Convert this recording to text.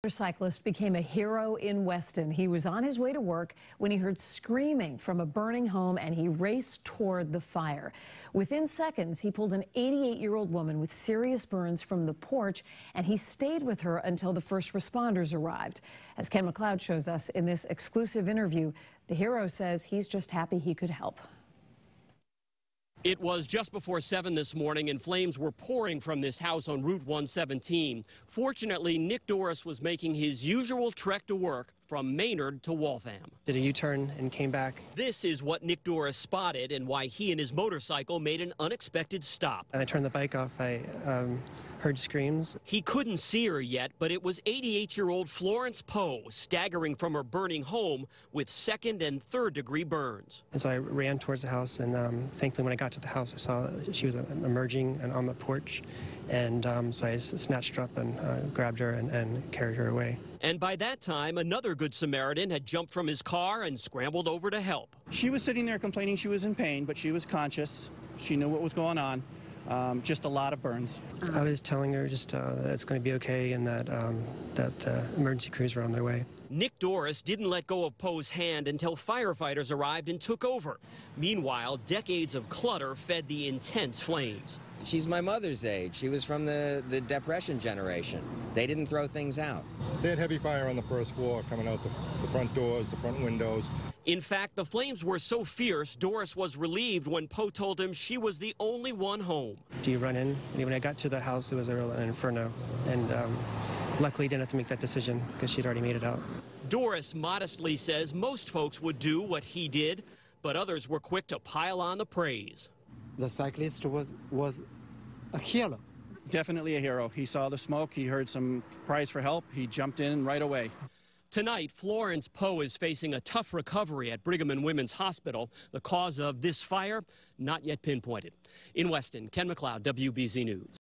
Motorcyclist became a hero in Weston. He was on his way to work when he heard screaming from a burning home and he raced toward the fire. Within seconds, he pulled an 88-year-old woman with serious burns from the porch and he stayed with her until the first responders arrived. As Ken MacLeod shows us in this exclusive interview, the hero says he's just happy he could help. It was just before 7 this morning and flames were pouring from this house on Route 117. Fortunately, Nick Doris was making his usual trek to work from Maynard to Waltham. Did a U-turn and came back. This is what Nick Doris spotted and why he and his motorcycle made an unexpected stop. And I turned the bike off. I heard screams. He couldn't see her yet, but it was 88-year-old Florence Poe staggering from her burning home with second and third degree burns. And so I ran towards the house, and thankfully when I got to the house, I saw she was emerging and on the porch. And so I snatched her up and grabbed her and carried her away. And by that time, another Good Samaritan had jumped from his car and scrambled over to help. She was sitting there complaining she was in pain, but she was conscious. She knew what was going on. Just a lot of burns. I was telling her just that it's going to be okay and that the emergency crews were on their way. Nick Doris didn't let go of Poe's hand until firefighters arrived and took over. Meanwhile, decades of clutter fed the intense flames. She's my mother's age. She was from the Depression generation. They didn't throw things out. They had heavy fire on the first floor coming out the front doors, the front windows. In fact, the flames were so fierce, Doris was relieved when Poe told him she was the only one home. Do you run in? And when I got to the house, it was an inferno. And luckily didn't have to make that decision because she'd already made it out. Doris modestly says most folks would do what he did, but others were quick to pile on the praise. The cyclist was a hero. Definitely a hero. He saw the smoke. He heard some cries for help. He jumped in right away. Tonight, Florence Poe is facing a tough recovery at Brigham and Women's Hospital. The cause of this fire, not yet pinpointed. In Weston, Ken MacLeod, WBZ News.